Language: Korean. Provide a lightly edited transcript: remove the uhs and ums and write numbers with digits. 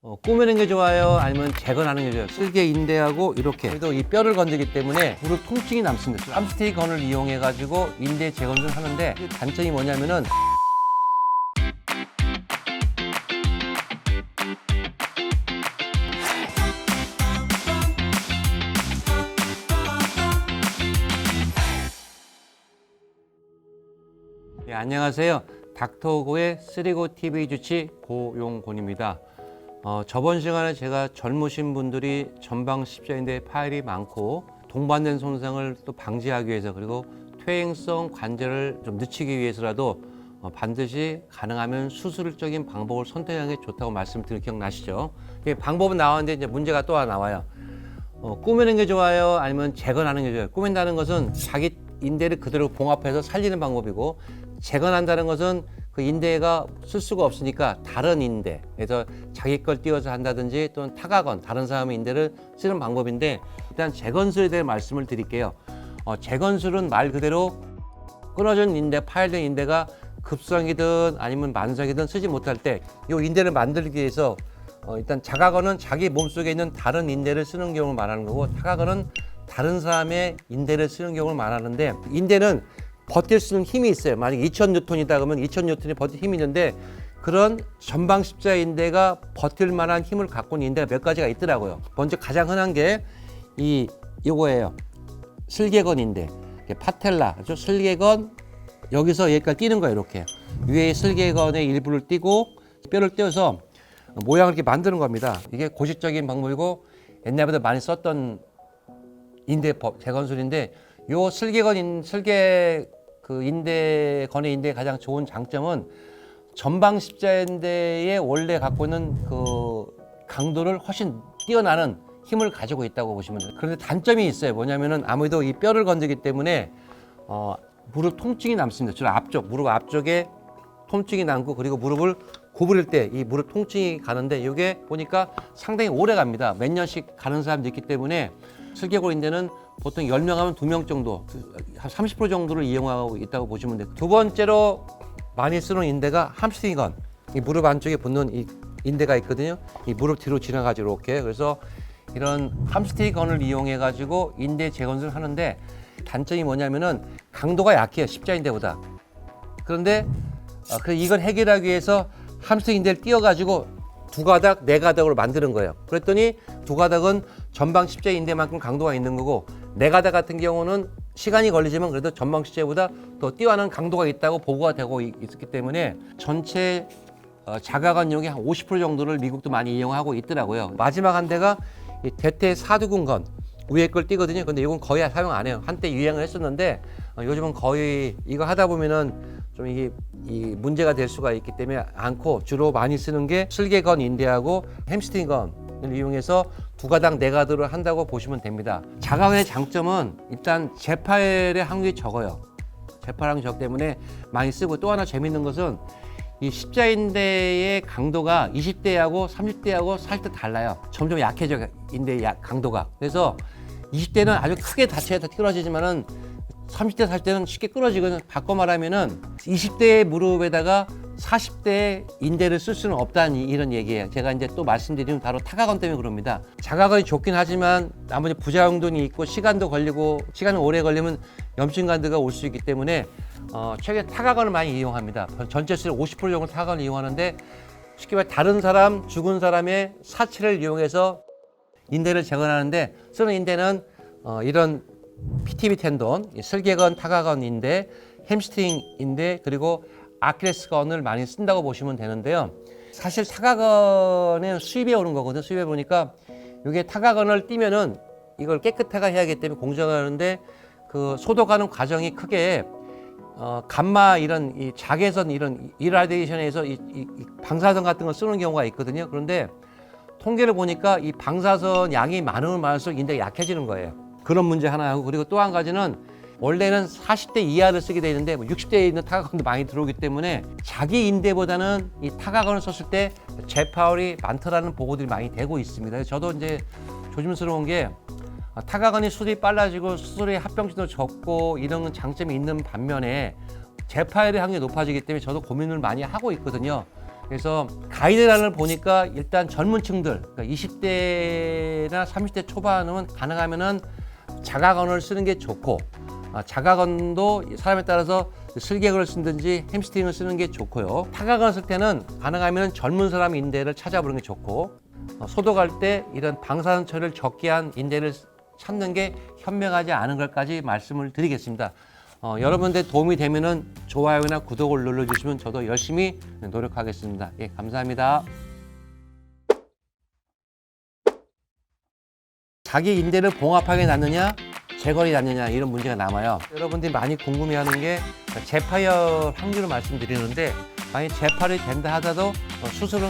꾸미는 게 좋아요? 아니면 재건하는 게 좋아요? 쓸개 인대하고 이렇게 그래도 이 뼈를 건드기 때문에 무릎 통증이 남습니다. 함스트링건을 이용해 가지고 인대 재건을 하는데 단점이 뭐냐면은 네, 안녕하세요. 닥터고의 쓰리고 TV 주치 고용곤입니다. 저번 시간에 제가 젊으신 분들이 전방 십자인대 파열이 많고 동반된 손상을 또 방지하기 위해서 그리고 퇴행성 관절을 좀 늦추기 위해서라도 반드시 가능하면 수술적인 방법을 선택하는 게 좋다고 말씀드린 기억나시죠? 방법은 나왔는데 이제 문제가 또 하나 나와요. 꾸미는 게 좋아요? 아니면 재건하는 게 좋아요? 꾸민다는 것은 자기 인대를 그대로 봉합해서 살리는 방법이고, 재건한다는 것은 그 인대가 쓸 수가 없으니까 다른 인대, 그래서 자기 걸 띄워서 한다든지 또는 타가건, 다른 사람의 인대를 쓰는 방법인데, 일단 재건술에 대해 말씀을 드릴게요. 재건술은 말 그대로 끊어진 인대, 파열된 인대가 급성이든 아니면 만성이든 쓰지 못할 때 이 인대를 만들기 위해서 일단 자가건은 자기 몸속에 있는 다른 인대를 쓰는 경우를 말하는 거고, 타가건은 다른 사람의 인대를 쓰는 경우를 말하는데, 인대는 버틸 수 있는 힘이 있어요. 만약에 2000N이다 그러면 2000N이 버틸 힘이 있는데, 그런 전방 십자 인대가 버틸 만한 힘을 갖고 있는 인대가 몇 가지가 있더라고요. 먼저 가장 흔한 게 이거예요. 슬개건 인대, 파텔라, 그렇죠? 슬개건, 여기서 여기까지 띄는 거예요. 이렇게 위에 슬개건의 일부를 띄고 뼈를 띄워서 모양을 이렇게 만드는 겁니다. 이게 고질적인 방법이고 옛날부터 많이 썼던 인대 재건술인데, 요 인대건의 인대의 가장 좋은 장점은 전방 십자인대에 원래 갖고 있는 그 강도를 훨씬 뛰어나는 힘을 가지고 있다고 보시면 돼요. 그런데 단점이 있어요. 뭐냐면은 아무래도 이 뼈를 건드기 때문에 무릎 통증이 남습니다. 주로 무릎 앞쪽에 통증이 남고, 그리고 무릎을 구부릴 때 이 무릎 통증이 가는데, 이게 보니까 상당히 오래 갑니다. 몇 년씩 가는 사람도 있기 때문에 슬개골 인대는 보통 10명 하면 2명 정도, 한 30% 정도를 이용하고 있다고 보시면 돼요. 두 번째로 많이 쓰는 인대가 함스트링건, 이 무릎 안쪽에 붙는 이 인대가 있거든요. 이 무릎 뒤로 지나가지고 이렇게. 그래서 이런 함스트링건을 이용해 가지고 인대 재건술을 하는데, 단점이 뭐냐면은 강도가 약해요, 십자인대보다. 그런데 이걸 해결하기 위해서 함스트링 인대를 띄워가지고 두 가닥, 네 가닥으로 만드는 거예요. 그랬더니 두 가닥은 전방 십자 인대만큼 강도가 있는 거고, 네 가닥 같은 경우는 시간이 걸리지만 그래도 전방 십자보다 더 뛰어난 강도가 있다고 보고가 되고 있었기 때문에 전체 자가건용의 한 50% 정도를 미국도 많이 이용하고 있더라고요. 마지막 한 대가 이 대퇴 사두근건, 위에 걸 띄거든요. 근데 이건 거의 사용 안 해요. 한때 유행을 했었는데 요즘은 거의 이거 하다 보면은 좀 이게 문제가 될 수가 있기 때문에 않고, 주로 많이 쓰는 게 슬개건 인대하고 햄스트링건을 이용해서 두 가닥 네 가닥을 한다고 보시면 됩니다. 자가건의 장점은 일단 재파열의 확률이 적어요. 재파열이 적기 때문에 많이 쓰고, 또 하나 재밌는 것은 이 십자인대의 강도가 20대하고 30대하고 살짝 달라요. 점점 약해져, 인대의 강도가. 그래서 20대는 아주 크게 다쳐야 끊어지지만은 30대, 40대는 쉽게 끊어지거든요. 바꿔 말하면은 20대의 무릎에다가 40대의 인대를 쓸 수는 없다는 이런 얘기예요. 제가 이제 또 말씀드리면 바로 타가건 때문에 그럽니다. 자가건이 좋긴 하지만 나머지 부작용도 있고 시간도 걸리고, 시간이 오래 걸리면 염증간드가 올 수 있기 때문에 최근에 타가건을 많이 이용합니다. 전체 수의 50% 정도 타가건을 이용하는데, 쉽게 말해 다른 사람, 죽은 사람의 사체를 이용해서 인대를 재건하는데, 쓰는 인대는 이런 PTB 텐돈, 슬개건, 타가건 인대, 햄스트링 인대, 그리고 아킬레스건을 많이 쓴다고 보시면 되는데요. 사실 타가건은 수입에 오는 거거든요. 수입에 보니까 이게 타가건을 띄면은 이걸 깨끗하게 해야 하기 때문에 공정하는데, 그 소독하는 과정이 크게 감마 이런 이 자외선 이런 이라디에이션에서 이 방사선 같은 걸 쓰는 경우가 있거든요. 그런데 통계를 보니까 이 방사선 양이 많으면 많을수록 인대가 약해지는 거예요. 그런 문제 하나 하고, 그리고 또 한 가지는 원래는 40대 이하를 쓰게 돼 있는데 60대에 있는 타가건도 많이 들어오기 때문에 자기 인대보다는 이 타가건을 썼을 때 재파열이 많더라는 보고들이 많이 되고 있습니다. 저도 이제 조심스러운 게, 타가건이 수술이 빨라지고 수술의 합병증도 적고 이런 장점이 있는 반면에 재파열의 확률이 높아지기 때문에 저도 고민을 많이 하고 있거든요. 그래서 가이드라인을 보니까 일단 젊은 층들, 그러니까 20대나 30대 초반은 가능하면은 자가건을 쓰는 게 좋고, 자가건도 사람에 따라서 슬개건을 쓰든지 햄스트링을 쓰는 게 좋고요. 타가건을 쓸 때는 가능하면 젊은 사람 인대를 찾아보는 게 좋고, 소독할 때 이런 방사선 처리를 적게 한 인대를 찾는 게 현명하지 않은 것까지 말씀을 드리겠습니다. 여러분들 도움이 되면은 좋아요나 구독을 눌러주시면 저도 열심히 노력하겠습니다. 예, 감사합니다. 자기 인대를 봉합하게 놨느냐, 재건이 놨느냐 이런 문제가 남아요. 여러분들이 많이 궁금해하는 게 재파열 확률을 말씀드리는데 만약 재파열이 된다 하더라도 수술은